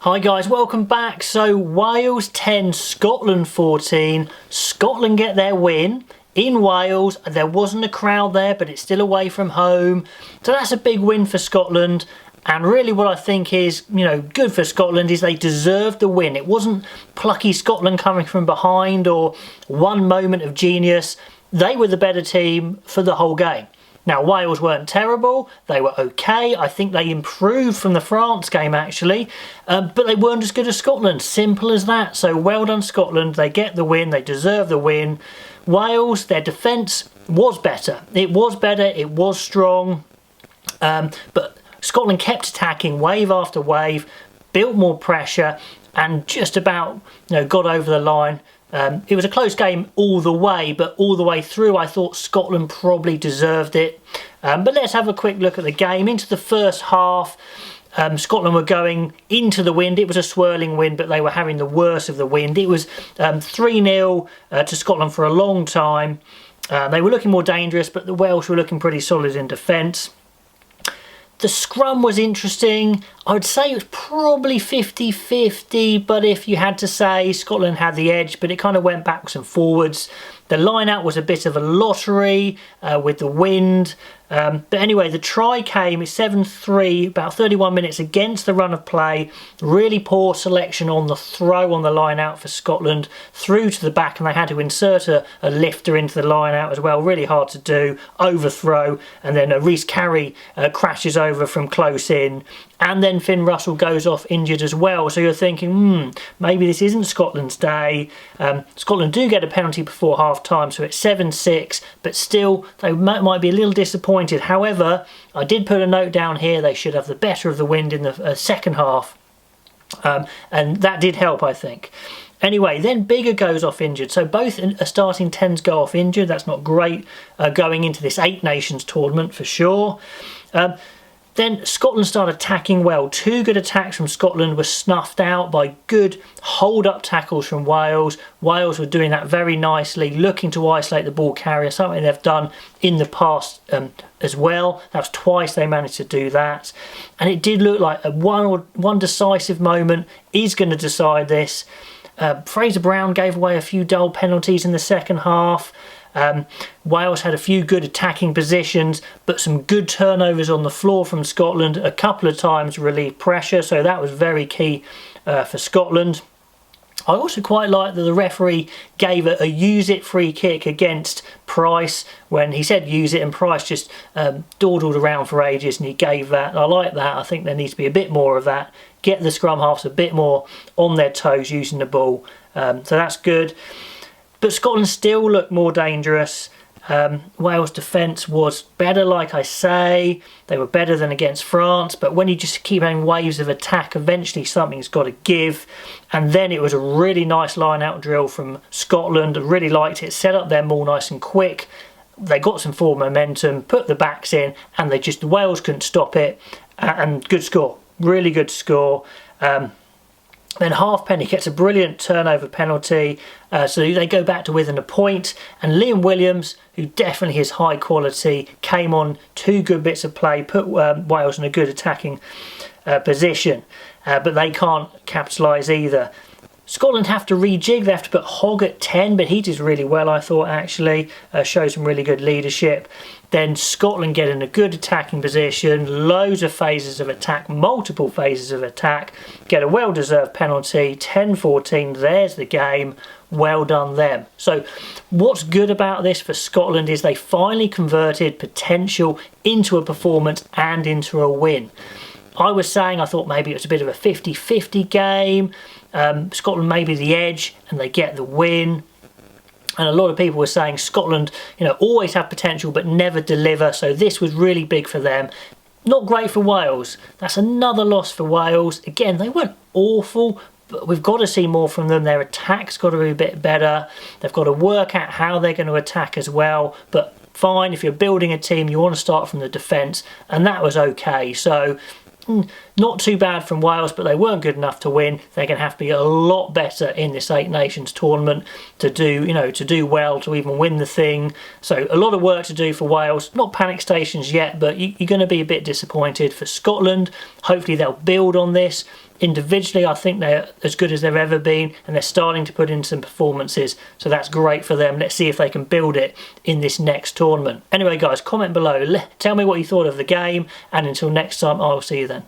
Hi guys, welcome back. So Wales 10, Scotland 14. Scotland get their win in Wales. There wasn't a crowd there, but it's still away from home. So that's a big win for Scotland. And really what I think is, good for Scotland is they deserved the win. It wasn't plucky Scotland coming from behind or one moment of genius. They were the better team for the whole game. Now, Wales weren't terrible, they were okay. I think they improved from the France game, actually, but they weren't as good as Scotland. Simple as that. So well done, Scotland. They get the win, they deserve the win. Wales, their defence was better. It was strong, but Scotland kept attacking wave after wave, built more pressure, and just about got over the line. It was a close game all the way, but all the way through I thought Scotland probably deserved it. But let's have a quick look at the game. Into the first half, Scotland were going into the wind. It was a swirling wind, but they were having the worst of the wind. It was 3-0 to Scotland for a long time. They were looking more dangerous, but the Welsh were looking pretty solid in defence. The scrum was interesting. I would say it was probably 50-50, but if you had to say, Scotland had the edge, but it kind of went backwards and forwards. The line-out was a bit of a lottery with the wind. But anyway, the try came at 7-3, about 31 minutes against the run of play. Really poor selection on the throw on the line-out for Scotland through to the back, and they had to insert a lifter into the line-out as well. Really hard to do. Overthrow, and then Rhys Carey crashes over from close in. And then Finn Russell goes off injured as well. So you're thinking, maybe this isn't Scotland's day. Scotland do get a penalty before half-time, so it's 7-6, but still they might be a little disappointed. However, I did put a note down here, they should have the better of the wind in the second half. And that did help, I think. Anyway, then Biggar goes off injured. So both starting 10s go off injured. That's not great going into this Eight Nations tournament for sure. Then Scotland started attacking well. Two good attacks from Scotland were snuffed out by good hold-up tackles from Wales. Wales were doing that very nicely, looking to isolate the ball carrier, something they've done in the past as well. That was twice they managed to do that. And it did look like one decisive moment is going to decide this. Fraser Brown gave away a few dull penalties in the second half. Wales had a few good attacking positions, but some good turnovers on the floor from Scotland. A couple of times relieved pressure, so that was very key for Scotland. I also quite like that the referee gave a use it free kick against Price when he said use it, and Price just dawdled around for ages, and he gave that. I like that. I think there needs to be a bit more of that. Get the scrum halves a bit more on their toes using the ball. So that's good. But Scotland still looked more dangerous. Wales' defence was better, like I say. They were better than against France. But when you just keep having waves of attack, eventually something's got to give. And then it was a really nice line-out drill from Scotland. I really liked it. Set up their maul nice and quick. They got some forward momentum, put the backs in, and the Wales couldn't stop it. And good score. Really good score. Then Halfpenny gets a brilliant turnover penalty, so they go back to within a point. And Liam Williams, who definitely is high quality, came on two good bits of play, put Wales in a good attacking position, but they can't capitalise either. Scotland have to rejig. They have to put Hogg at 10, but he did really well, I thought, actually. Showed some really good leadership. Then Scotland get in a good attacking position, loads of phases of attack, multiple phases of attack, get a well-deserved penalty, 10-14, there's the game. Well done them. So what's good about this for Scotland is they finally converted potential into a performance and into a win. I was saying I thought maybe it was a bit of a 50-50 game. Scotland maybe the edge and they get the win. And a lot of people were saying Scotland, always have potential but never deliver. So this was really big for them. Not great for Wales. That's another loss for Wales. Again, they weren't awful, but we've got to see more from them. Their attack's got to be a bit better. They've got to work out how they're going to attack as well. But fine, if you're building a team, you want to start from the defence. And that was okay. So not too bad from Wales, but they weren't good enough to win. They're going to have to be a lot better in this Eight Nations tournament to do well, to even win the thing. So a lot of work to do for Wales. Not panic stations yet, but you're going to be a bit disappointed. For Scotland, hopefully they'll build on this. individually I think they're as good as they've ever been, and they're starting to put in some performances, so that's great for them. Let's see if they can build it in this next tournament. Anyway guys, comment below, tell me what you thought of the game, and until next time, I'll see you then.